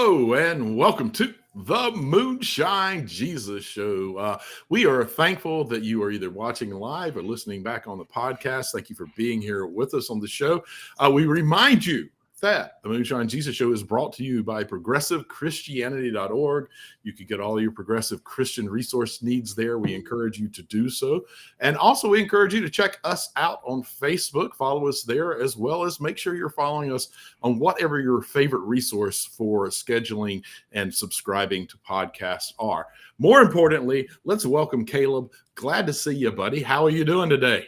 Hello and welcome to the Moonshine Jesus Show. We are thankful that you are either watching live or listening back on the podcast. Thank you for being here with us on the show. We remind you that the Moonshine Jesus Show is brought to you by progressivechristianity.org. You can get all your progressive Christian resource needs there. We encourage you to do so. And also we encourage you to check us out on Facebook. Follow us there, as well as make sure you're following us on whatever your favorite resource for scheduling and subscribing to podcasts are. More importantly, let's welcome Caleb. Glad to see you, buddy. How are you doing today?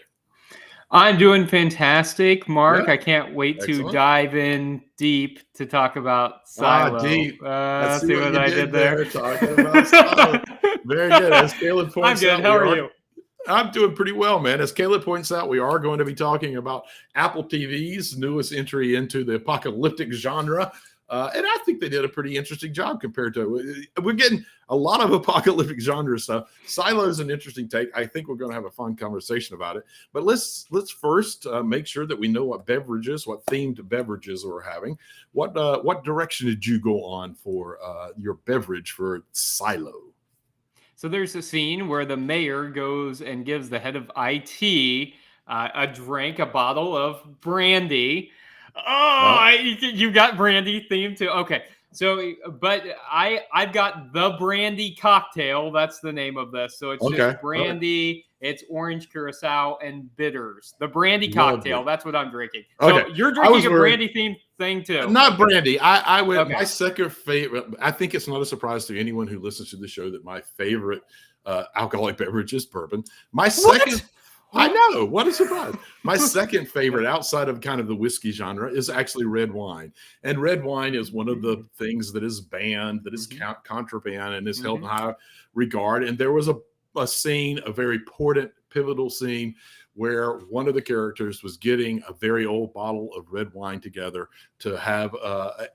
I'm doing fantastic, Mark. Yeah. I can't wait Excellent. to dive in deep to talk about Silo. Deep. Let's See what I did there. Talking about Silo. Very good. As Caleb points out, I'm good. How are you? I'm doing pretty well, man. As Caleb points out, we are going to be talking about Apple TV's newest entry into the apocalyptic genre. And I think they did a pretty interesting job compared to we're getting a lot of apocalyptic genre stuff. Silo is an interesting take. I think we're going to have a fun conversation about it. But let's first make sure that we know what themed beverages we're having. What direction did you go on for your beverage for Silo? So there's a scene where the mayor goes and gives the head of IT a bottle of brandy. You got brandy theme too. Okay. So, but I've got the brandy cocktail. That's the name of this. So it's just brandy. It's orange curacao and bitters. The brandy cocktail. That's what I'm drinking. So you're drinking a brandy themed thing too. Not brandy. I would. Okay. My second favorite. I think it's not a surprise to anyone who listens to the show that my favorite alcoholic beverage is bourbon. My second. I know. What a surprise. My second favorite outside of kind of the whiskey genre is actually red wine. And red wine is one of the things that is banned, that is contraband, and is held in high regard. And there was a scene, a very important, pivotal scene, where one of the characters was getting a very old bottle of red wine together to have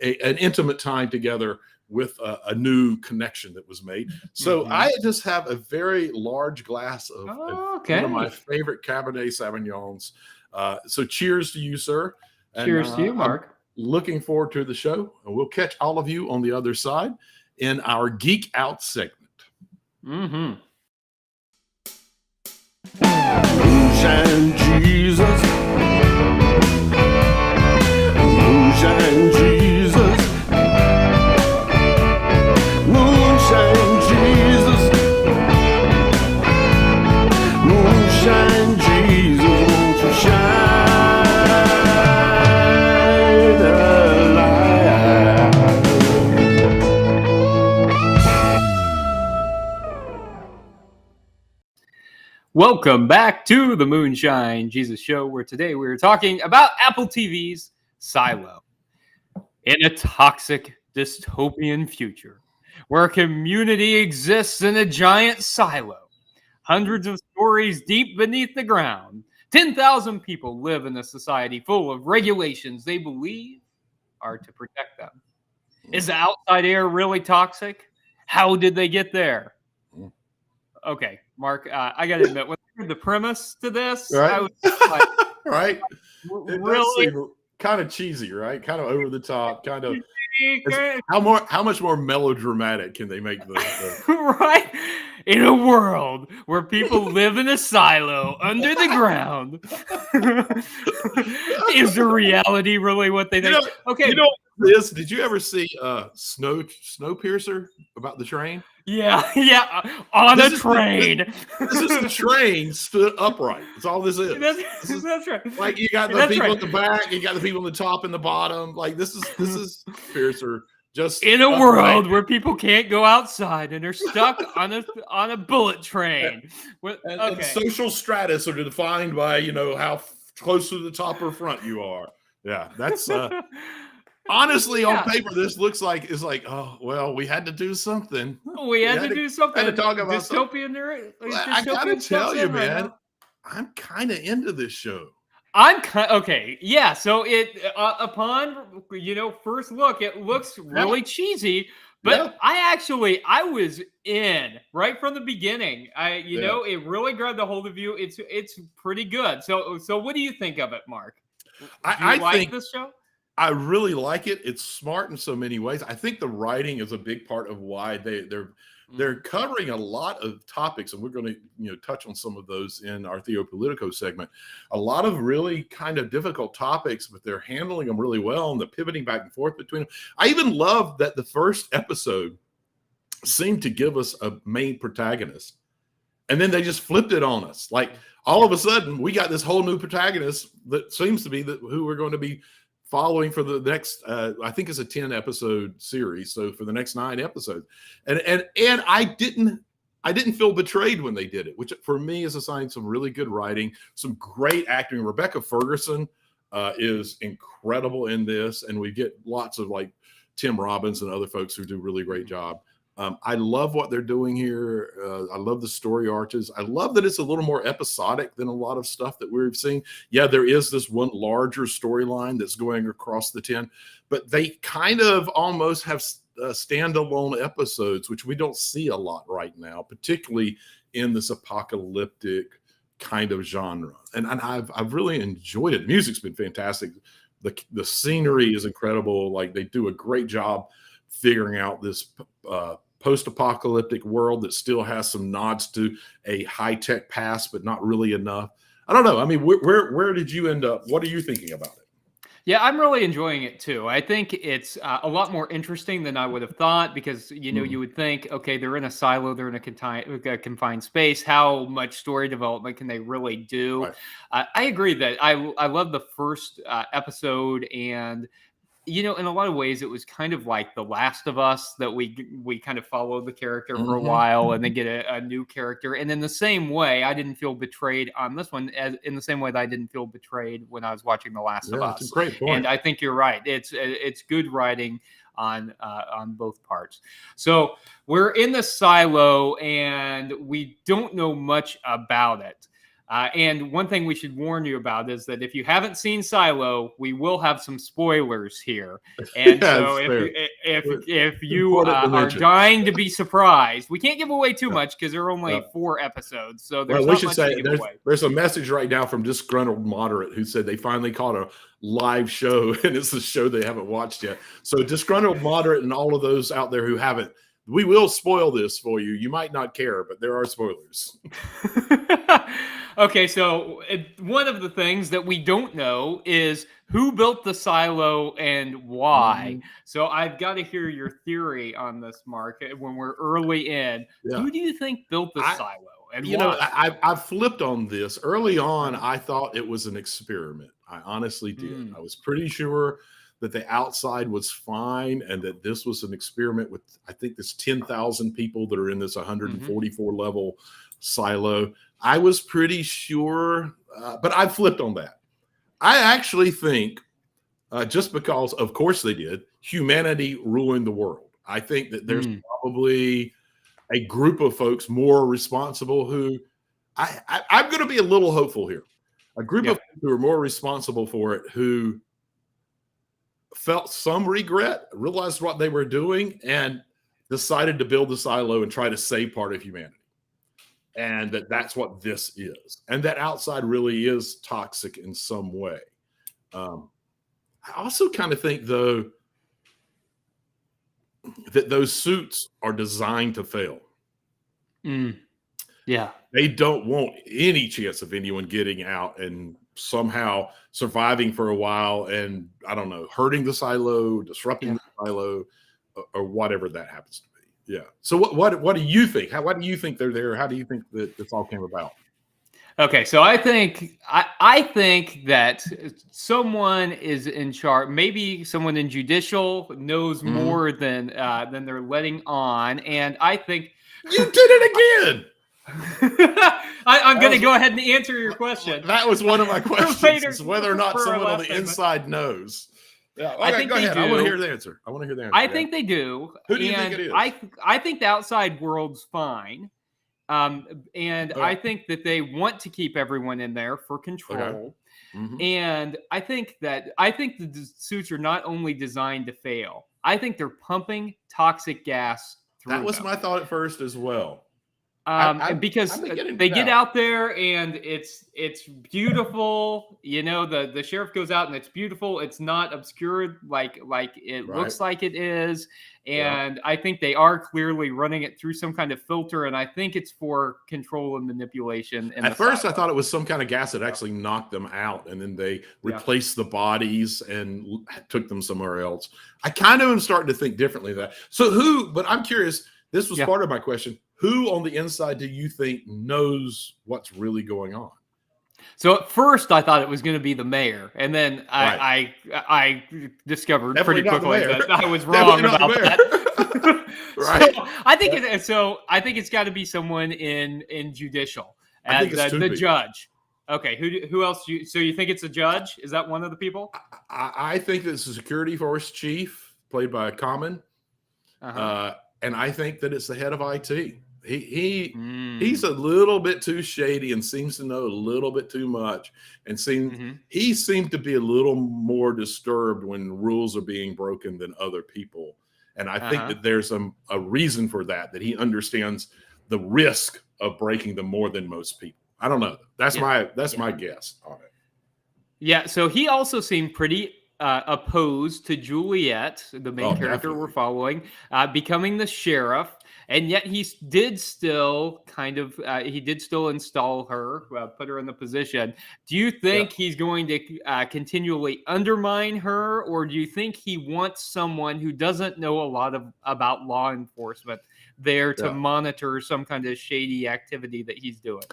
an intimate time together with a new connection that was made. So I just have a very large glass of one of my favorite Cabernet Sauvignons. So cheers to you, sir. Cheers to you, Mark. I'm looking forward to the show. And we'll catch all of you on the other side in our Geek Out segment. Moonshine Jesus. Moonshine Jesus. Moonshine Jesus. Moonshine Jesus, won't you shine a light? Welcome back to the Moonshine Jesus Show, where today we're talking about Apple TV's Silo. In a toxic dystopian future where community exists in a giant silo, hundreds of stories deep beneath the ground, 10,000 people live in a society full of regulations they believe are to protect them. Is the outside air really toxic? How did they get there? Okay, Mark, I got to admit, when I heard the premise to this, I was like, right? Really? Kind of cheesy, right? Kind of over the top, kind of. How much more melodramatic can they make the right? In a world where people live in a silo under the ground, is the reality really what they think? Did you ever see Snowpiercer about the train? Yeah, on a train. This is the train stood upright. That's all this is. That's right. Like you got the people at the back, you got the people on the top and the bottom. Like this is Piercer just in a world where people can't go outside and are stuck on a bullet train. And social stratus are defined by how close to the top or front you are. Yeah, that's honestly, on paper, this looks like oh well, we had to do something. We had to do something. Had to talk about dystopian. I gotta tell you, man, I'm kind of into this show. Okay. Yeah. So upon first look, it looks really cheesy. But I was in right from the beginning. It really grabbed a hold of you. It's pretty good. So what do you think of it, Mark? I think this show? I really like it. It's smart in so many ways. I think the writing is a big part of why they're covering a lot of topics, and we're going to touch on some of those in our Theo Politico segment. A lot of really kind of difficult topics, but they're handling them really well, and the pivoting back and forth between them. I even love that the first episode seemed to give us a main protagonist, and then they just flipped it on us. Like all of a sudden, we got this whole new protagonist that seems to be who we're going to be following for the next, I think it's a 10 episode series. So for the next 9 episodes, and I didn't feel betrayed when they did it, which for me is a sign of some really good writing, some great acting. Rebecca Ferguson is incredible in this, and we get lots of like Tim Robbins and other folks who do a really great job. I love what they're doing here. I love the story arches. I love that it's a little more episodic than a lot of stuff that we've seen. Yeah, there is this one larger storyline that's going across the 10, but they kind of almost have standalone episodes, which we don't see a lot right now, particularly in this apocalyptic kind of genre. And I've really enjoyed it. Music's been fantastic. The scenery is incredible. Like they do a great job figuring out this post-apocalyptic world that still has some nods to a high-tech past, but not really enough. I don't know. I mean, where did you end up? What are you thinking about it? Yeah, I'm really enjoying it too. I think it's a lot more interesting than I would have thought because, you would think, okay, they're in a silo, they're in a confined space. How much story development can they really do? Right. I agree that I love the first episode, and in a lot of ways, it was kind of like The Last of Us, that we kind of followed the character for a while and then get a new character. And in the same way, I didn't feel betrayed on this one, as in the same way that I didn't feel betrayed when I was watching The Last of Us. That's a great point. And I think you're right. It's good writing on both parts. So we're in the silo, and we don't know much about it. And one thing we should warn you about is that if you haven't seen Silo, we will have some spoilers here. And so if you are dying to be surprised, we can't give away too much because there are only 4 episodes. So there's not much to give away. There's a message right now from Disgruntled Moderate who said they finally caught a live show, and it's a show they haven't watched yet. So Disgruntled Moderate and all of those out there who haven't, we will spoil this for you. You might not care, but there are spoilers. Okay, so one of the things that we don't know is who built the silo and why. So I've got to hear your theory on this, Mark, when we're early in. Yeah. Who do you think built the silo? And why? I flipped on this. Early on, I thought it was an experiment. I honestly did. I was pretty sure that the outside was fine and that this was an experiment with, I think, this 10,000 people that are in this 144 level silo. I was pretty sure, but I flipped on that. I actually think, just because, of course they did, humanity ruined the world. I think that there's probably a group of folks more responsible who, I'm going to be a little hopeful here. A group of people who are more responsible for it, who felt some regret, realized what they were doing, and decided to build the silo and try to save part of humanity. And that's what this is. And that outside really is toxic in some way. I also kind of think, though, that those suits are designed to fail. Yeah. They don't want any chance of anyone getting out and somehow surviving for a while and, I don't know, hurting the silo, disrupting the silo, or whatever that happens to be. Yeah. So what do you think? Why do you think they're there? How do you think that this all came about? Okay, so I think that someone is in charge. Maybe someone in judicial knows more than they're letting on, and I think you did it again. I'm going to go ahead and answer your question. That was one of my questions: is whether or not someone on the inside knows. Yeah, okay, I think go ahead. I want to hear the answer. I think they do. Who do you think it is? I think the outside world's fine. I think that they want to keep everyone in there for control. Okay. And I think the suits are not only designed to fail. I think they're pumping toxic gas through That was my thought at first as well. Because they get out there and it's beautiful. The sheriff goes out and it's beautiful. It's not obscured like it looks like it is. And I think they are clearly running it through some kind of filter. And I think it's for control and manipulation. At first, I thought it was some kind of gas that actually knocked them out. And then they replaced the bodies and took them somewhere else. I kind of am starting to think differently of that. So but I'm curious, this was part of my question. Who on the inside do you think knows what's really going on? So at first I thought it was going to be the mayor, and then I discovered pretty quickly that I was wrong about that. Right. So I think it's got to be someone in judicial, I think it's the judge. Okay, who else? So you think it's a judge? Is that one of the people? I think it's a security force chief played by Common, and I think that it's the head of IT. He's a little bit too shady and seems to know a little bit too much, and he seemed to be a little more disturbed when rules are being broken than other people. And I think that there's a reason for that he understands the risk of breaking them more than most people. I don't know. That's my guess on it. Yeah. So he also seemed pretty opposed to Juliet, the main character we're following, becoming the sheriff. And yet he did still install her, put her in the position. Do you think he's going to continually undermine her, or do you think he wants someone who doesn't know a lot about law enforcement there to monitor some kind of shady activity that he's doing?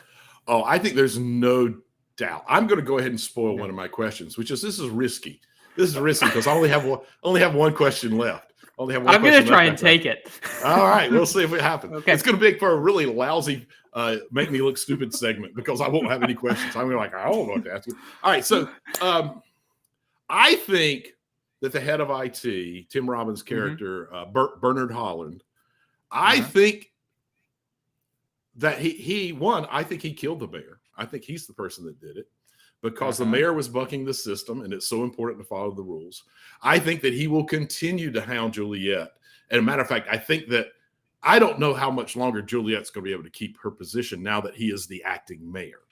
Oh, I think there's no doubt. I'm going to go ahead and spoil one of my questions, which is this is risky. This is risky because I only have one question left. I'm going to try and take it. All right. We'll see if it happens. Okay. It's going to be for a really lousy, make me look stupid segment because I won't have any questions. I'm like, I don't know what to ask you. All right. So I think that the head of IT, Tim Robbins' character, Bernard Holland, I think that I think he killed the mayor. I think he's the person that did it. Because the mayor was bucking the system, and it's so important to follow the rules. I think that he will continue to hound Juliet. And a matter of fact, I think that I don't know how much longer Juliet's going to be able to keep her position now that he is the acting mayor.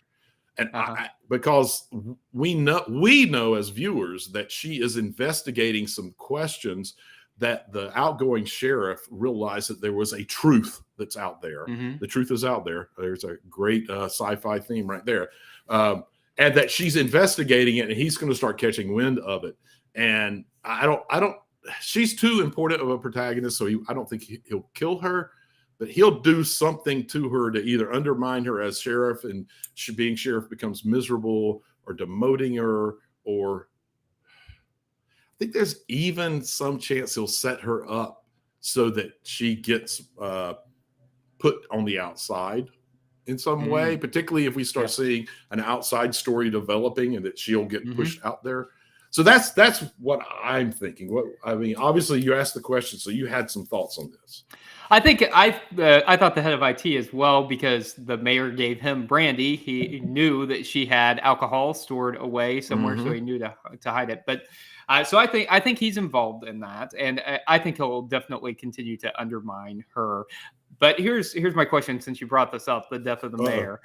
And because we know as viewers that she is investigating some questions that the outgoing sheriff realized that there was a truth that's out there. The truth is out there. There's a great sci-fi theme right there. And that she's investigating it, and he's going to start catching wind of it. And she's too important of a protagonist, so I don't think he'll kill her, but he'll do something to her to either undermine her as sheriff, and being sheriff becomes miserable, or demoting her, or I think there's even some chance he'll set her up so that she gets put on the outside in some way, particularly if we start seeing an outside story developing and that she'll get pushed out there. So that's what I'm thinking. Obviously you asked the question, so you had some thoughts on this. I think I thought the head of IT as well, because the mayor gave him brandy. He knew that she had alcohol stored away somewhere, so he knew to hide it. But so I think he's involved in that, and I think he'll definitely continue to undermine her. But here's my question, since you brought this up, the death of the mayor.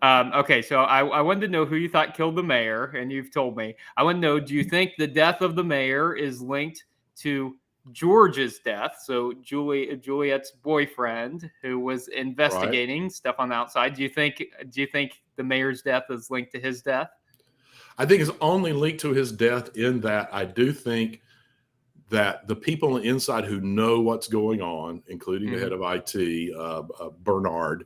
Okay, so I wanted to know who you thought killed the mayor, and you've told me. I want to know, do you think the death of the mayor is linked to George's death? So Juliet's boyfriend, who was investigating stuff on the outside. Do you think the mayor's death is linked to his death? I think it's only linked to his death in that I do think that the people on the inside who know what's going on, including the head of IT, Bernard,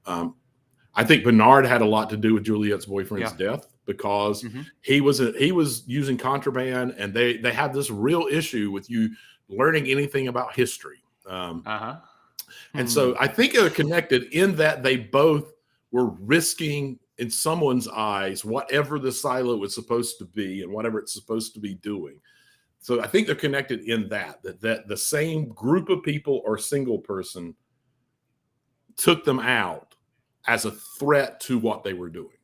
I think Bernard had a lot to do with Juliet's boyfriend's death, because he was using contraband, and they had this real issue with you learning anything about history. And so I think they're connected in that they both were risking, in someone's eyes, whatever the silo was supposed to be and whatever it's supposed to be doing. So I think they're connected in that the same group of people or single person took them out as a threat to what they were doing.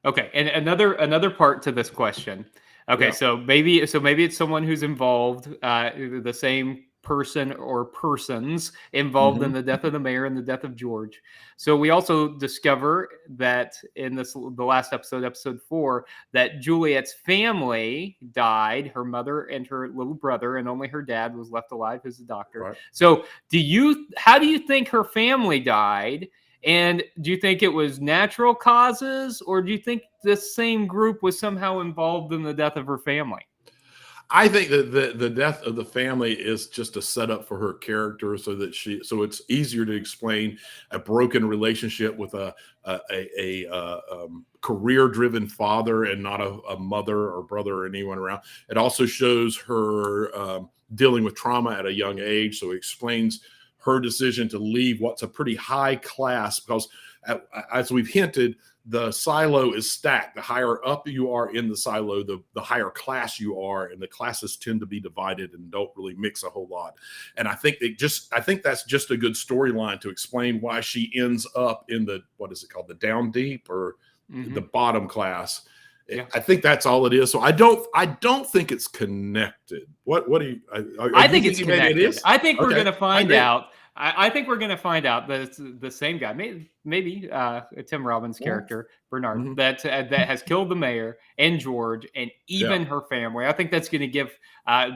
Okay, and another part to this question. Okay, so maybe it's someone who's involved, the same person or persons involved in the death of the mayor and the death of George. So we also discover that in the last episode, episode 4, that Juliet's family died, her mother and her little brother, and only her dad was left alive, who's a doctor. Right. So how do you think her family died? And do you think it was natural causes, or do you think this same group was somehow involved in the death of her family? I think that the death of the family is just a setup for her character, so it's easier to explain a broken relationship with a career-driven father and not a mother or brother or anyone around. It also shows her dealing with trauma at a young age, so it explains her decision to leave what's a pretty high class, because as we've hinted, the silo is stacked. The higher up you are in the silo, the higher class you are, and the classes tend to be divided and don't really mix a whole lot. And I think that's just a good storyline to explain why she ends up in the, what is it called, the down deep or the bottom class. Yeah. I think that's all it is. So I don't think it's connected. What do you? I think it's connected. It is? I think we're going to find out. I think we're going to find out that it's the same guy, maybe Tim Robbins' character, Bernard, that has killed the mayor and George and even her family. I think that's going to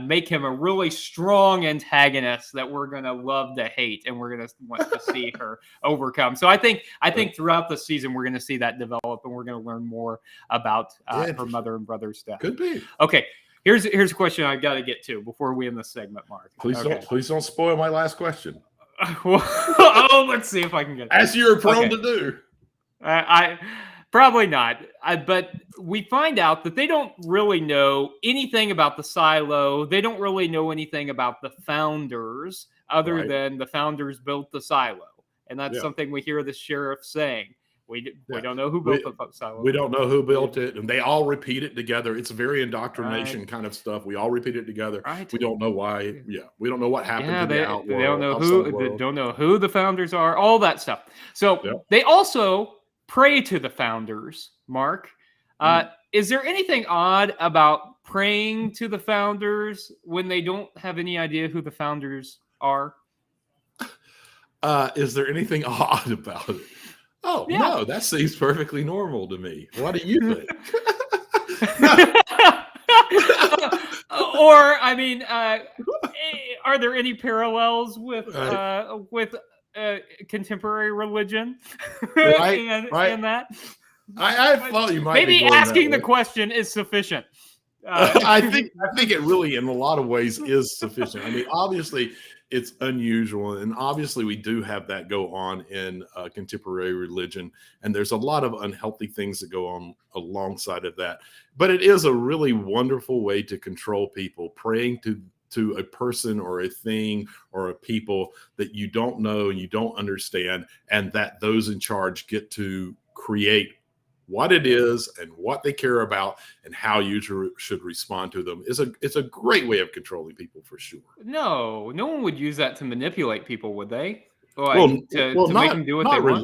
make him a really strong antagonist that we're going to love to hate, and we're going to want to see her overcome. So I think throughout the season we're going to see that develop, and we're going to learn more about her mother and brother's death. Could be. Okay. Here's a question I've got to get to before we end the segment, Mark. Please don't spoil my last question. Let's see if I can get as you're prone to do. I probably not. But we find out that they don't really know anything about the silo. They don't really know anything about the founders, other than the founders built the silo, and that's something we hear the sheriff saying. We don't know who built the silo. We don't know who built it, and they all repeat it together. It's very indoctrination kind of stuff. We all repeat it together. Right. We don't know why. Yeah, we don't know what happened to the outworld. They don't know who. They don't know who the founders are. All that stuff. So they also pray to the founders. Mark, is there anything odd about praying to the founders when they don't have any idea who the founders are? Is there anything odd about it? Oh, no, that seems perfectly normal to me. What do you think? Or, I mean, are there any parallels with contemporary religion and that? I thought you might maybe asking the question is sufficient. I think it really, in a lot of ways, is sufficient. I mean, obviously, it's unusual, and obviously, we do have that go on in contemporary religion, and there's a lot of unhealthy things that go on alongside of that. But it is a really wonderful way to control people, praying to a person or a thing or a people that you don't know and you don't understand, and that those in charge get to create what it is and what they care about and how you should respond to them. It's a great way of controlling people, for sure. No one would use that to manipulate people, would they? To make them do what they want?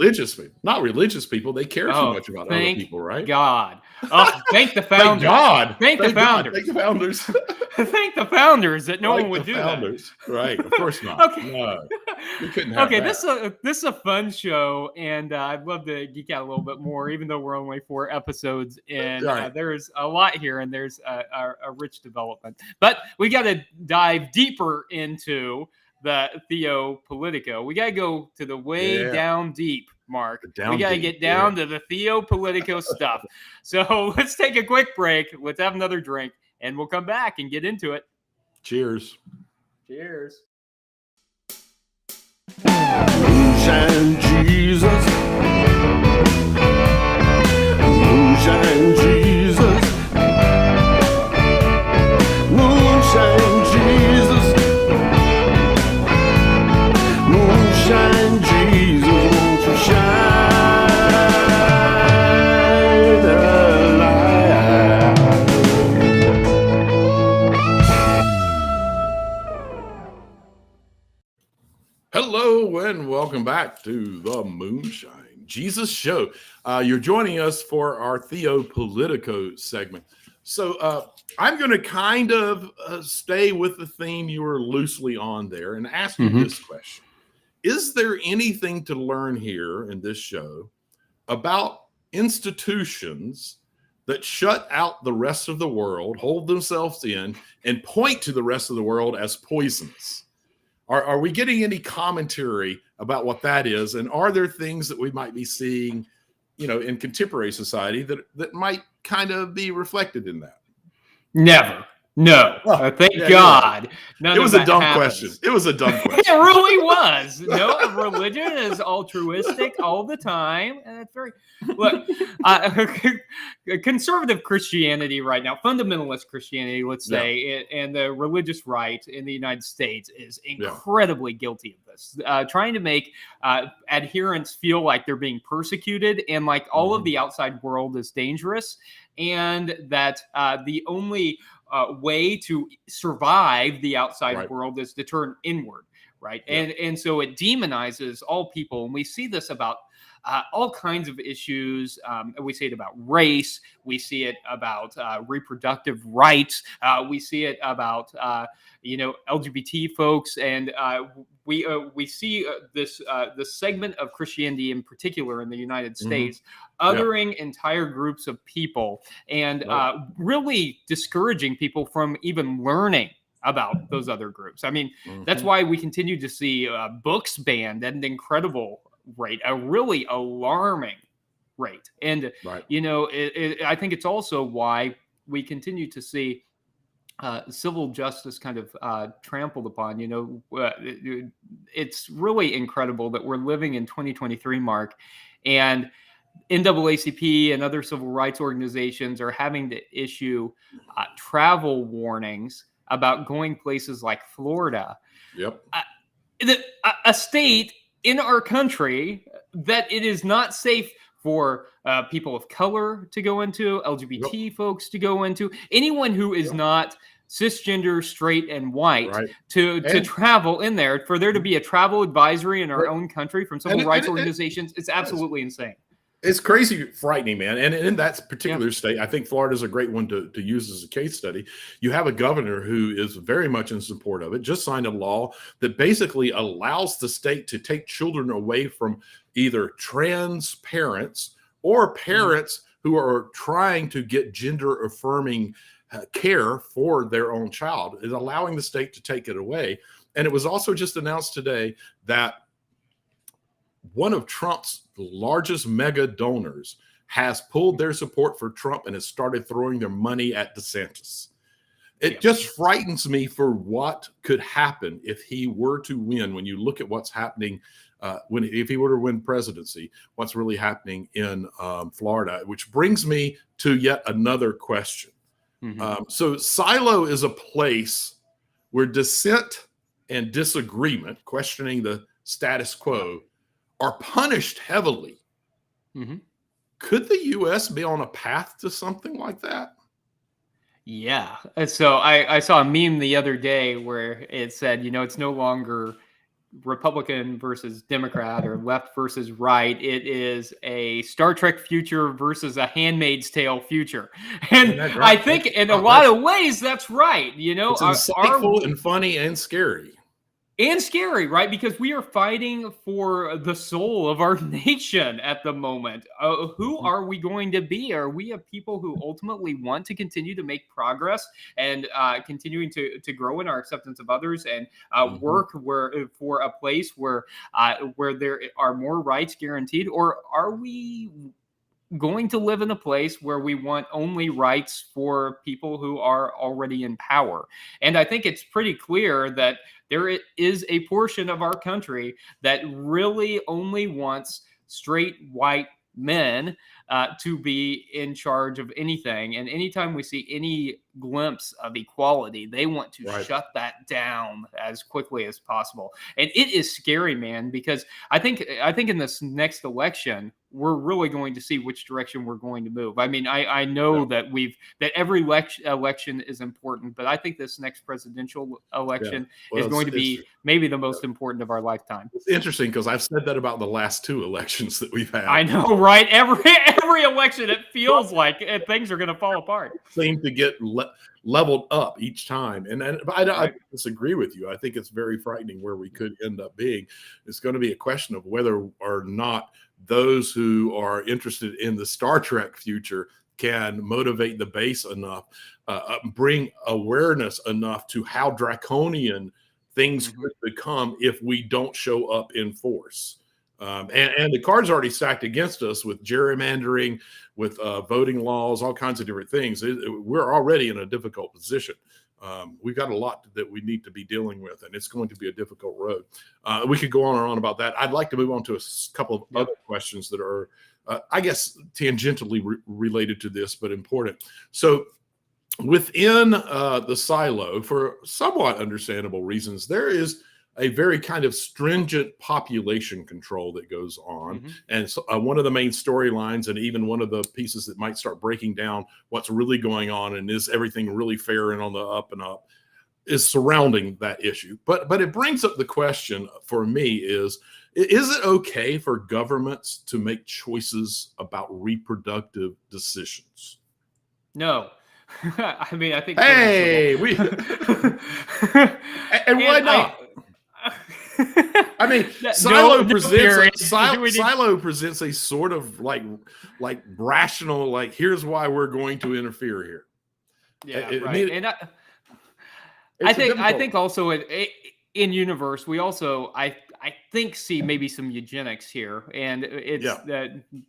Not religious people. They care too much about other people, right? God. Oh, thank the founders. Thank God. Thank the founders. Thank the founders. Thank the founders that no one would do that. Right. Of course not. Okay. No, we couldn't have that. This is a fun show, and I'd love to geek out a little bit more, even though we're only 4 episodes in. There's a lot here, and there's a rich development. But we got to dive deeper into the Theopolitico. We got to go to the way down deep, Mark. We got to get down to the Theopolitico stuff. So let's take a quick break. Let's have another drink, and we'll come back and get into it. Cheers. Cheers. Moonshine Jesus. Moonshine Jesus. Moonshine Jesus. Moonshine Jesus, won't you shine a light? Hello and welcome back to the Moonshine Jesus Show. You're joining us for our Theopolitico segment. So I'm going to kind of stay with the theme you were loosely on there and ask you this question. Is there anything to learn here in this show about institutions that shut out the rest of the world, hold themselves in, and point to the rest of the world as poisonous? Are we getting any commentary about what that is? And are there things that we might be seeing, in contemporary society that might kind of be reflected in that? Never. No. Thank God. It was a dumb question. It was a dumb question. It really was. No, religion is altruistic all the time. And it's very, look, conservative Christianity right now, fundamentalist Christianity, let's say, and the religious right in the United States is incredibly guilty of this. Trying to make adherents feel like they're being persecuted and like all of the outside world is dangerous, and that the only way to survive the outside world is to turn inward, right? And so it demonizes all people, and we see this about all kinds of issues. We see it about race. We see it about reproductive rights. We see it about LGBT folks, and we see this segment of Christianity in particular in the United States othering entire groups of people and really discouraging people from even learning about those other groups. I mean, that's why we continue to see books banned at an incredible rate, a really alarming rate. And, I think it's also why we continue to see civil justice kind of trampled upon. It's really incredible that we're living in 2023, Mark, and NAACP and other civil rights organizations are having to issue travel warnings about going places like Florida. A state in our country that it is not safe for people of color to go into, LGBT folks to go into, anyone who is not cisgender, straight, and white to travel in there, for there to be a travel advisory in our own country from civil rights organizations. It's absolutely insane. It's crazy frightening, man. And in that particular state, I think Florida is a great one to use as a case study. You have a governor who is very much in support of it, just signed a law that basically allows the state to take children away from either trans parents or parents who are trying to get gender affirming care for their own child, is allowing the state to take it away. And it was also just announced today that one of Trump's largest mega donors has pulled their support for Trump and has started throwing their money at DeSantis. It just frightens me for what could happen if he were to win. When you look at what's happening, if he were to win presidency, what's really happening in Florida, which brings me to yet another question. So Silo is a place where dissent and disagreement, questioning the status quo, are punished heavily. Could the U.S. be on a path to something like that? Yeah. So I saw a meme the other day where it said, it's no longer Republican versus Democrat or left versus right. It is a Star Trek future versus a Handmaid's Tale future. And I think in a lot of ways, that's right. It's insightful and funny and scary. And scary, right? Because we are fighting for the soul of our nation at the moment. Who are we going to be? Are we a people who ultimately want to continue to make progress and continuing to grow in our acceptance of others and work for a place where there are more rights guaranteed? Or are we going to live in a place where we want only rights for people who are already in power? And I think it's pretty clear that there is a portion of our country that really only wants straight white men to be in charge of anything. And anytime we see any glimpse of equality, they want to shut that down as quickly as possible. And it is scary, man, because I think in this next election, we're really going to see which direction we're going to move. I mean, I know that every election is important, but I think this next presidential election is going to be maybe the most important of our lifetime. It's interesting because I've said that about the last 2 elections that we've had. I know, right? Every election, it feels like things are going to fall apart. Seem to get leveled up each time, and I disagree with you. I think it's very frightening where we could end up being. It's going to be a question of whether or not those who are interested in the Star Trek future can motivate the base enough, bring awareness enough to how draconian things could become if we don't show up in force. And the cards are already stacked against us with gerrymandering, with voting laws, all kinds of different things. We're already in a difficult position. We've got a lot that we need to be dealing with, and it's going to be a difficult road. We could go on and on about that. I'd like to move on to a couple of other questions that are, I guess, tangentially related to this, but important. So within the silo, for somewhat understandable reasons, there is a very kind of stringent population control that goes on. And so, one of the main storylines, and even one of the pieces that might start breaking down what's really going on and is everything really fair and on the up and up, is surrounding that issue. But it brings up the question for me is it okay for governments to make choices about reproductive decisions? No. I mean, I think. Hey, and why not? I mean, Silo presents a sort of like rational, like, here's why we're going to interfere here. Yeah, right. And I think also in universe, we also I think see maybe some eugenics here, and it's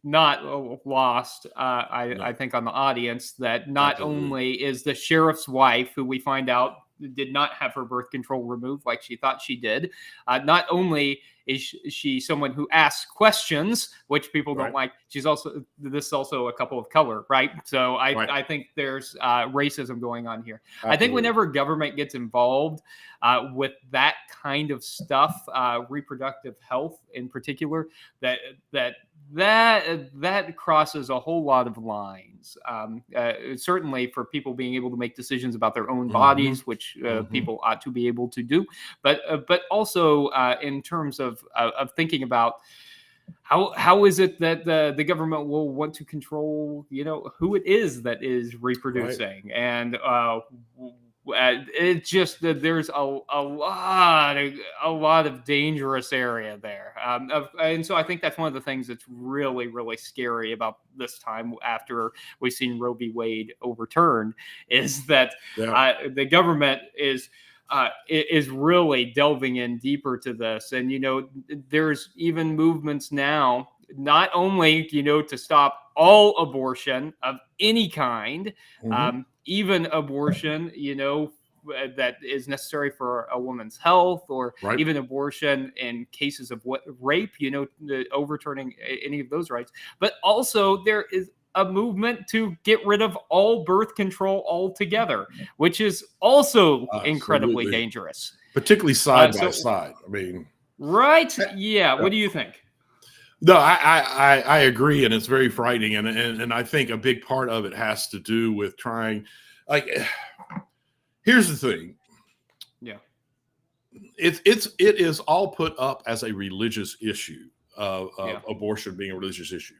not lost. I think on the audience that not only is the sheriff's wife, who we find out did not have her birth control removed like she thought she did, not only is she someone who asks questions, which people don't like, this is also a couple of color, right? So I think there's racism going on here. Absolutely. I think whenever government gets involved with that kind of stuff, reproductive health in particular, that crosses a whole lot of lines. Certainly for people being able to make decisions about their own bodies, which people ought to be able to do, but also in terms of thinking about how is it that the government will want to control, who it is that is reproducing, and it's just that there's a lot of dangerous area there, and so I think that's one of the things that's really, really scary about this time after we've seen Roe v. Wade overturned, is that the government is really delving in deeper to this, and there's even movements now, not only to stop all abortion of any kind. Even abortion, that is necessary for a woman's health, or even abortion in cases of rape, overturning any of those rights. But also there is a movement to get rid of all birth control altogether, which is also incredibly dangerous. Particularly side by side. I mean, right? Yeah. What do you think? No, I agree, and it's very frightening, and I think a big part of it has to do with trying. Like, here's the thing. Yeah, it is all put up as a religious issue of abortion being a religious issue.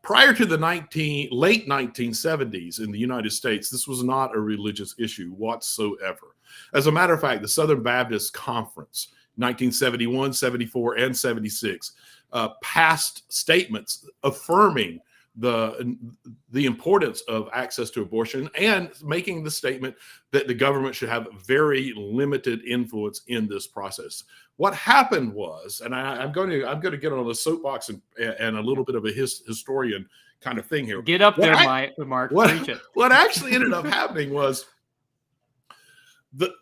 Prior to the late 1970s in the United States, this was not a religious issue whatsoever. As a matter of fact, the Southern Baptist Conference, 1971, 74, and 76. Passed statements affirming the importance of access to abortion, and making the statement that the government should have very limited influence in this process. What happened was, and I'm going to get on the soapbox and a little bit of a historian kind of thing here. Get up there, Mark. Preach it. What actually ended up happening was the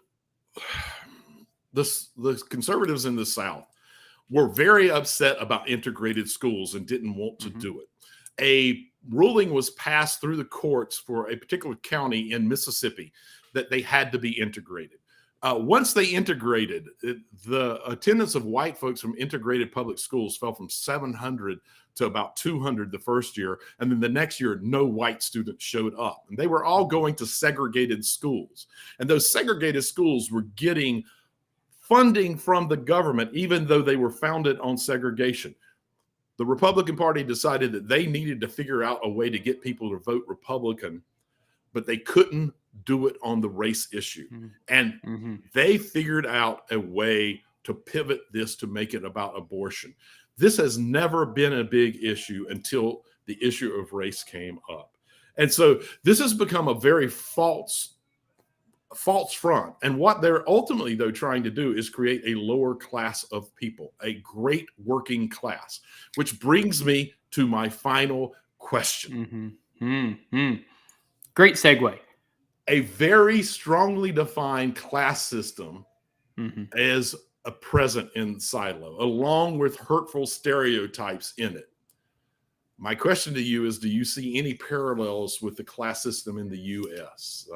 conservatives in the South were very upset about integrated schools and didn't want to do it. A ruling was passed through the courts for a particular county in Mississippi that they had to be integrated. Once they integrated, the attendance of white folks from integrated public schools fell from 700 to about 200 the first year. And then the next year, no white students showed up. And they were all going to segregated schools. And those segregated schools were getting funding from the government, even though they were founded on segregation. The Republican Party decided that they needed to figure out a way to get people to vote Republican, but they couldn't do it on the race issue. And they figured out a way to pivot this to make it about abortion. This has never been a big issue until the issue of race came up. And so this has become a very false front. And what they're ultimately, though, trying to do is create a lower class of people, a great working class, which brings me to my final question. Great segue. A very strongly defined class system is a present in Silo, along with hurtful stereotypes in it. My question to you is, do you see any parallels with the class system in the U.S.?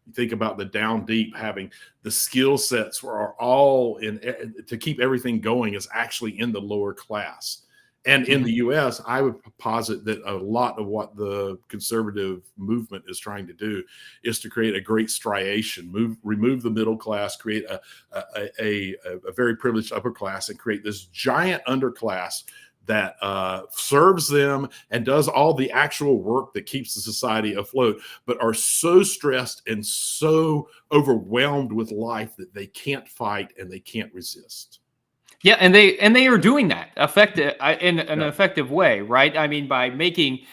You think about the Down Deep having the skill sets are all in to keep everything going is actually in the lower class. And in the U.S., I would posit that a lot of what the conservative movement is trying to do is to create a great striation, remove the middle class, create a very privileged upper class, and create this giant underclass that serves them and does all the actual work that keeps the society afloat, but are so stressed and so overwhelmed with life that they can't fight and they can't resist. Yeah, and they are doing that in an effective way, right? I mean, by making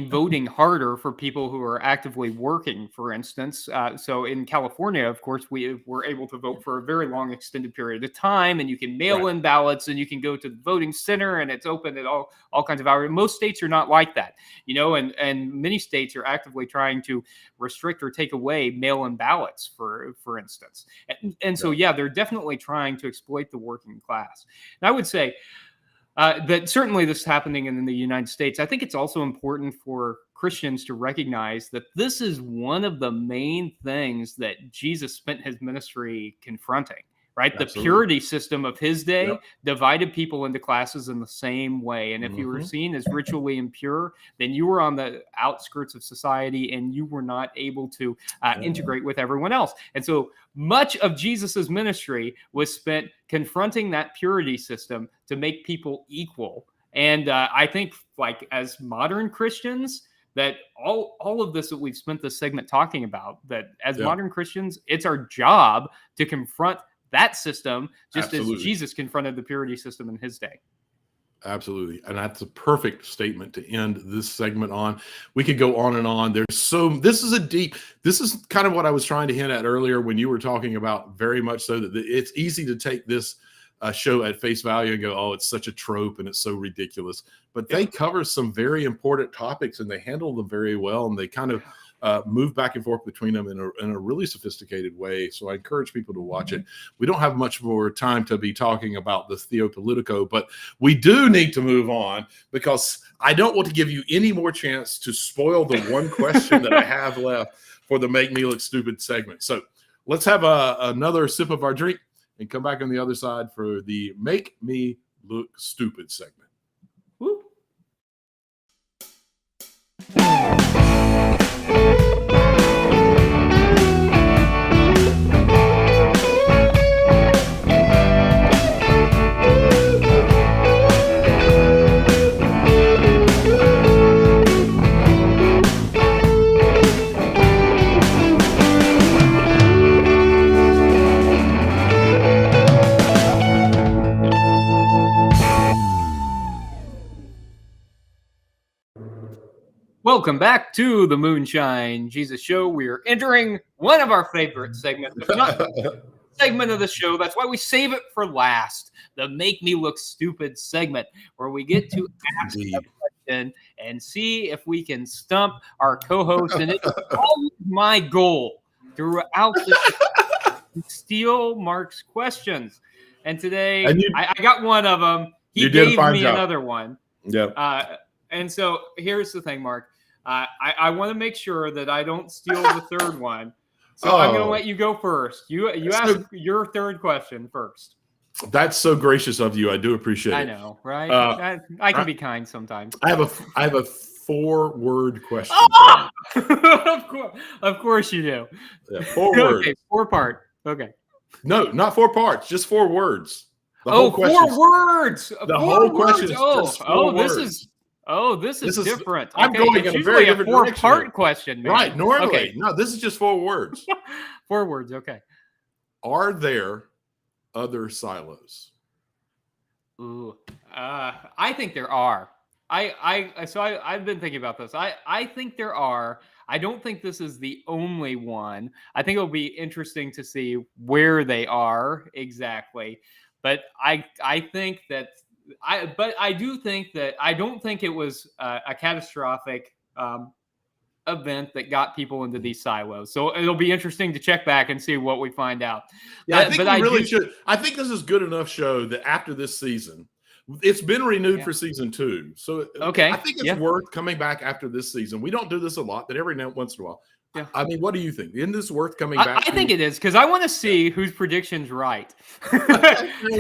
voting harder for people who are actively working, for instance. So in California, of course, we were able to vote for a very long extended period of time, and you can mail in ballots, and you can go to the voting center, and it's open at all kinds of hours. Most states are not like that, and many states are actively trying to restrict or take away mail-in ballots, for instance. And so, they're definitely trying to exploit the working class. And I would say, that certainly this is happening in the United States. I think it's also important for Christians to recognize that this is one of the main things that Jesus spent his ministry confronting, right? Absolutely. The purity system of his day divided people into classes in the same way. And if you were seen as ritually impure, then you were on the outskirts of society and you were not able to integrate with everyone else. And so much of Jesus's ministry was spent confronting that purity system to make people equal. And I think, like, as modern Christians, that all of this that we've spent this segment talking about, that as modern Christians, it's our job to confront that system just as Jesus confronted the purity system in his day. Absolutely. And that's a perfect statement to end this segment on. We could go on and on. This is kind of what I was trying to hint at earlier when you were talking about, very much so, that it's easy to take this show at face value and go, oh, it's such a trope and it's so ridiculous. But they cover some very important topics and they handle them very well. And they kind of move back and forth between them in a really sophisticated way. So I encourage people to watch it. We don't have much more time to be talking about the Theopolitico, but we do need to move on because I don't want to give you any more chance to spoil the one question that I have left for the Make Me Look Stupid segment. So let's have another sip of our drink and come back on the other side for the Make Me Look Stupid segment. Woo. Welcome back to the Moonshine Jesus Show. We are entering one of our favorite segments, if not segment of the show. That's why we save it for last, the Make Me Look Stupid segment, where we get to ask a question and see if we can stump our co-host. And it's always my goal throughout the show to steal Mark's questions. And today, I got one of them. He gave me another one. Yeah. And so here's the thing, Mark. I want to make sure that I don't steal the third one. So I'm going to let you go first. You ask your third question first. That's so gracious of you. I do appreciate it. I know, right? I can be kind sometimes. I have a 4-word question. Oh! of course you do. Yeah, 4 words. Okay, 4-part. Okay. No, not 4 parts, just 4 words. The whole 4 words. The whole question is just 4 this words. This is different. I'm going in a very different direction. 4-part question, man. Right, normally. Okay. No, this is just 4 words. 4 words, okay. Are there other silos? Ooh, I think there are. I've been thinking about this. I think there are. I don't think this is the only one. I think it'll be interesting to see where they are exactly. But I think that I do think that I don't think it was a catastrophic event that got people into these silos. So it'll be interesting to check back and see what we find out. Yeah, I think we really should. I think this is good enough show that after this season, it's been renewed for season 2. So I think it's worth coming back after this season. We don't do this a lot, but every now once in a while. Yeah. I mean, what do you think? Isn't this worth coming back? I think it is, because I want to see whose prediction's right. I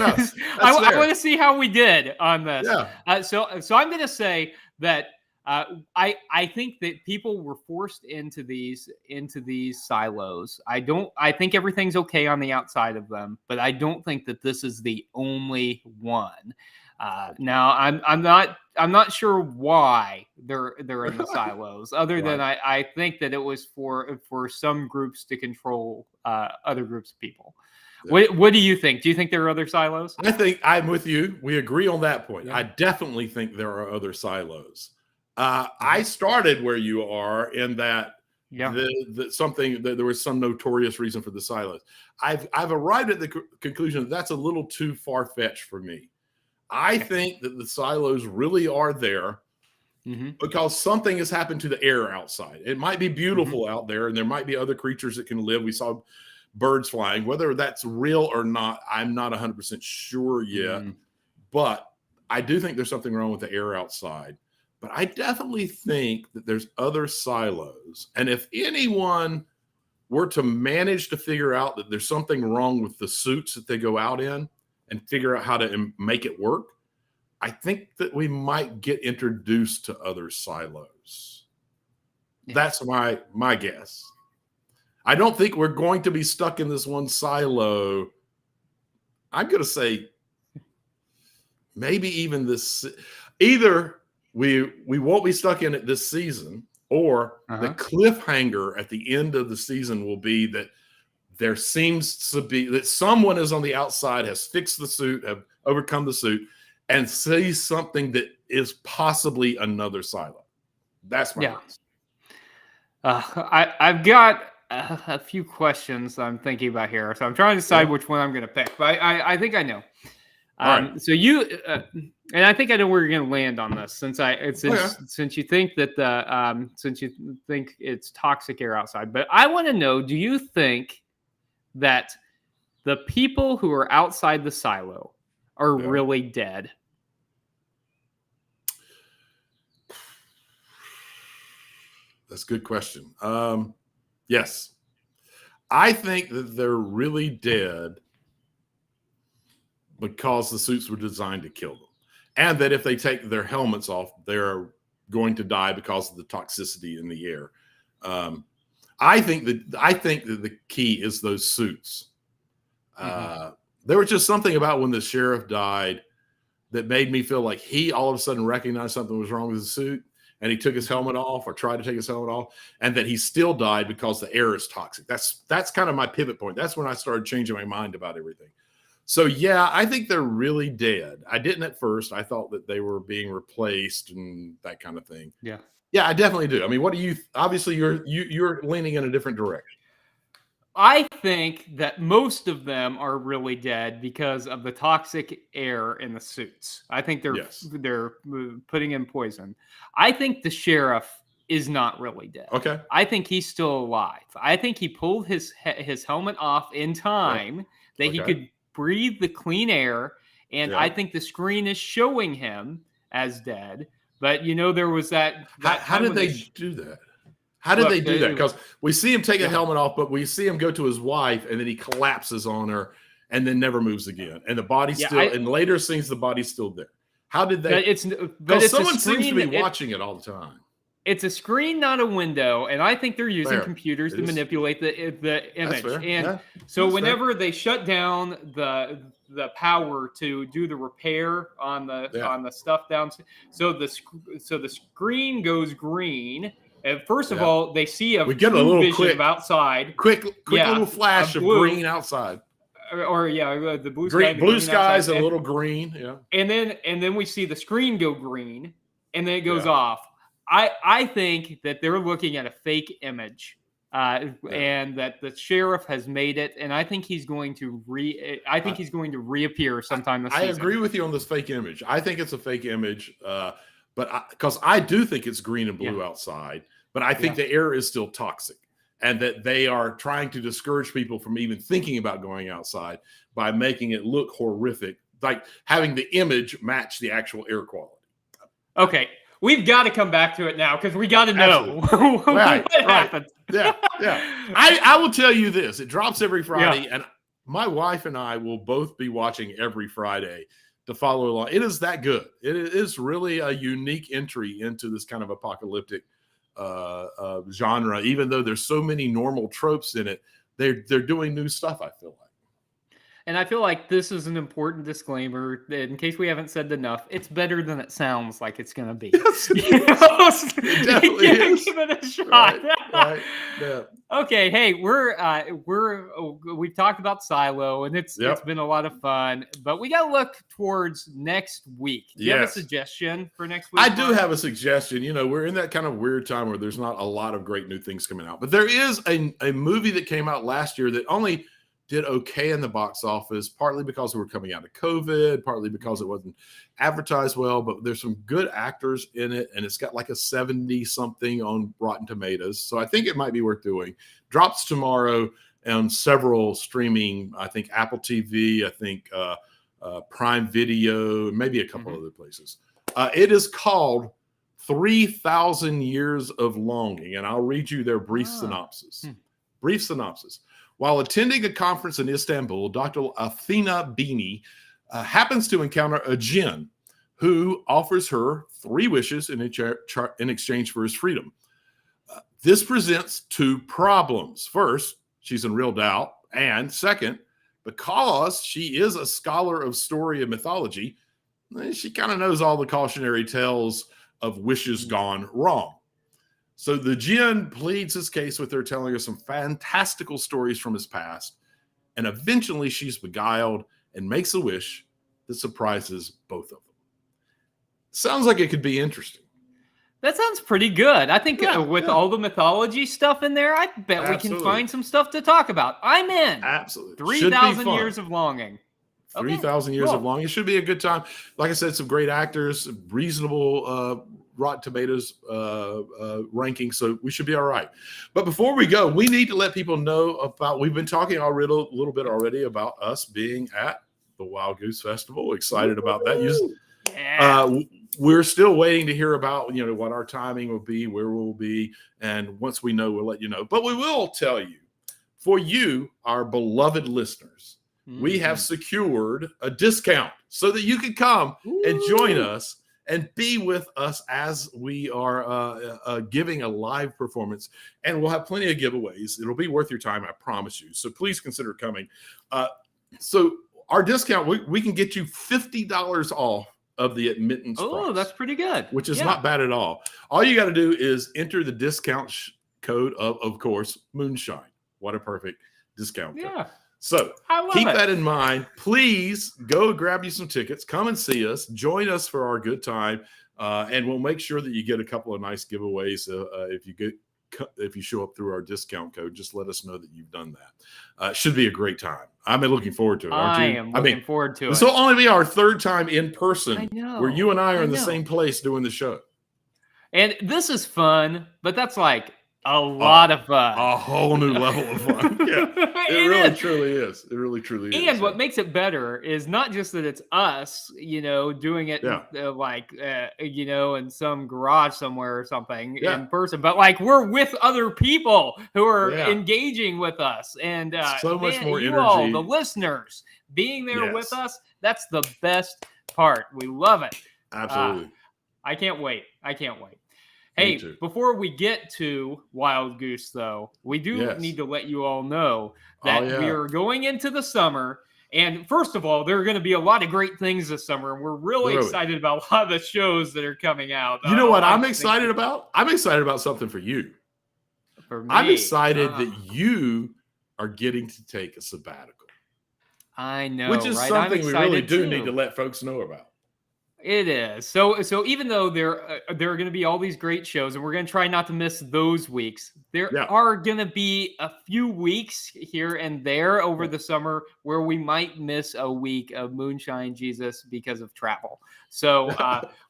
want to see how we did on this. Yeah. So I'm going to say that I think that people were forced into these silos. I think everything's okay on the outside of them, but I don't think that this is the only one. Now I'm not sure why they're in the silos, other than I think that it was for some groups to control other groups of people. Yeah. What do you think? Do you think there are other silos? I think I'm with you. We agree on that point. Yeah. I definitely think there are other silos. I started where you are in that there was some notorious reason for the silos. I've arrived at the conclusion that's a little too far-fetched for me. I think that the silos really are there because something has happened to the air outside. It might be beautiful out there, and there might be other creatures that can live. We saw birds flying. Whether that's real or not, I'm not 100% sure yet. But I do think there's something wrong with the air outside. But I definitely think that there's other silos. And if anyone were to manage to figure out that there's something wrong with the suits that they go out in and figure out how to make it work, I think that we might get introduced to other silos. Yeah. That's my guess. I don't think we're going to be stuck in this one silo. I'm going to say maybe even this, either we won't be stuck in it this season, or the cliffhanger at the end of the season will be that there seems to be that someone is on the outside, has fixed the suit, have overcome the suit, and sees something that is possibly another silo. That's my guess. I've got a few questions I'm thinking about here, so I'm trying to decide which one I'm going to pick. But I think I know. So you and I think I know where you're going to land on this, since you think that since you think it's toxic air outside. But I want to know: do you think that the people who are outside the silo are really dead? That's a good question. Yes, I think that they're really dead because the suits were designed to kill them, and that if they take their helmets off, they're going to die because of the toxicity in the air. I think that the key is those suits. There was just something about when the sheriff died that made me feel like he all of a sudden recognized something was wrong with his suit, and he took his helmet off, or tried to take his helmet off, and that he still died because the air is toxic. That's kind of my pivot point. That's when I started changing my mind about everything. So yeah, I think they're really dead. I didn't at first. I thought that they were being replaced and that kind of thing. Yeah, I definitely do. I mean, what do you? Obviously, you're leaning in a different direction. I think that most of them are really dead because of the toxic air in the suits. I think they're putting in poison. I think the sheriff is not really dead. Okay. I think he's still alive. I think he pulled his helmet off in time that he could breathe the clean air, and I think the screen is showing him as dead. But there was that. How did they do that? How did they do that? Because we see him take a helmet off, but we see him go to his wife, and then he collapses on her, and then never moves again. And the body's in later scenes, the body's still there. How did they? Because someone seems to be watching it all the time. It's a screen, not a window, and I think they're using computers to manipulate the image. And so whenever they shut down the power to do the repair on the stuff down, so the screen goes green. And first of all, they see we get a little quick of outside, quick little flash of green outside. Or the blue skies and a little green, and then we see the screen go green, and then it goes off. I think that they're looking at a fake image, and that the sheriff has made it, and I think he's going to he's going to reappear sometime this season. I agree with you on this fake image. I think it's a fake image, but because I do think it's green and blue outside, but I think the air is still toxic. And that they are trying to discourage people from even thinking about going outside by making it look horrific, like having the image match the actual air quality. Okay, we've got to come back to it now because we got to know what happened. Yeah. I will tell you this: it drops every Friday, and my wife and I will both be watching every Friday to follow along. It is that good. It is really a unique entry into this kind of apocalyptic genre. Even though there's so many normal tropes in it, they're doing new stuff, I feel like. And I feel like this is an important disclaimer that in case we haven't said enough, it's better than it sounds like it's going to be. Yes, it definitely is. Give it a shot. Right. Yeah. Okay, hey, we've talked about Silo, and it's been a lot of fun, but we got to look towards next week. Do you have a suggestion for next week? I do have a suggestion. We're in that kind of weird time where there's not a lot of great new things coming out, but there is a movie that came out last year that only did okay in the box office, partly because we were coming out of COVID, partly because it wasn't advertised well, but there's some good actors in it, and it's got like a 70-something on Rotten Tomatoes, so I think it might be worth doing. Drops tomorrow on several streaming, I think Apple TV, I think Prime Video, maybe a couple other places. It is called 3,000 Years of Longing, and I'll read you their brief synopsis. Brief synopsis. While attending a conference in Istanbul, Dr. Athena Bini happens to encounter a jinn who offers her 3 wishes in exchange for his freedom. This presents 2 problems. First, she's in real doubt. And second, because she is a scholar of story and mythology, she kind of knows all the cautionary tales of wishes gone wrong. So the jinn pleads his case with her, telling her some fantastical stories from his past. And eventually she's beguiled and makes a wish that surprises both of them. Sounds like it could be interesting. That sounds pretty good. I think with all the mythology stuff in there, I bet we can find some stuff to talk about. I'm in. Absolutely. 3,000 Years of Longing. 3,000 Years of Longing. It should be a good time. Like I said, some great actors, reasonable Rotten Tomatoes ranking, so we should be all right. But before we go, we need to let people know about, we've been talking a little bit already about us being at the Wild Goose Festival. Excited about that. We're still waiting to hear about what our timing will be, where we'll be, and once we know, we'll let you know. But we will tell you, for you, our beloved listeners, we have secured a discount so that you can come and join us and be with us as we are giving a live performance. And we'll have plenty of giveaways. It'll be worth your time, I promise you. So please consider coming. So our discount, we can get you $50 off of the admittance price. Oh, that's pretty good. Which is not bad at all. All you got to do is enter the discount code of course, Moonshine. What a perfect discount code. So keep that in mind. Please go grab you some tickets. Come and see us. Join us for our good time. And we'll make sure that you get a couple of nice giveaways if you show up through our discount code. Just let us know that you've done that. It should be a great time. I'm looking forward to it. Aren't you? I am looking forward to it. This will only be our 3rd time in person where you and I are in the same place doing the show. And this is fun, but that's like a lot of fun. A whole new level of fun. Yeah, it really truly is. It really truly is. And what makes it better is not just that it's us, doing it in some garage somewhere or something in person, but like we're with other people who are engaging with us, and so much more you energy. all, the listeners, being there with us. That's the best part. We love it. Absolutely. I can't wait. Hey, before we get to Wild Goose, though, we do need to let you all know that we are going into the summer. And first of all, there are going to be a lot of great things this summer. And we're really excited about a lot of the shows that are coming out. You know what I'm excited about? I'm excited about something for you. For me, I'm excited that you are getting to take a sabbatical. I know, which is something we really do need to let folks know about. It is. So even though there are going to be all these great shows, and we're going to try not to miss those weeks, there are going to be a few weeks here and there over the summer where we might miss a week of Moonshine Jesus because of travel. So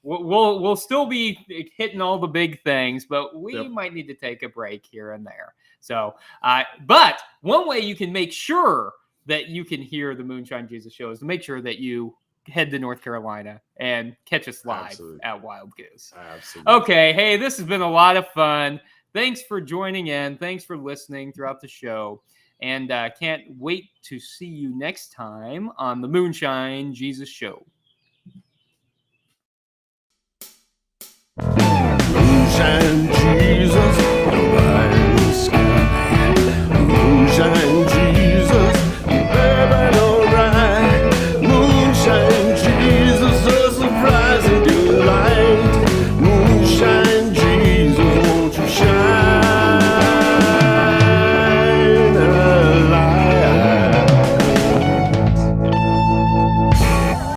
we'll still be hitting all the big things, but we might need to take a break here and there. So, but one way you can make sure that you can hear the Moonshine Jesus Show is to make sure that you head to North Carolina and catch us live at Wild Goose. Absolutely. Okay. Hey, this has been a lot of fun. Thanks for joining in. Thanks for listening throughout the show. And can't wait to see you next time on the Moonshine Jesus Show. Moonshine Jesus.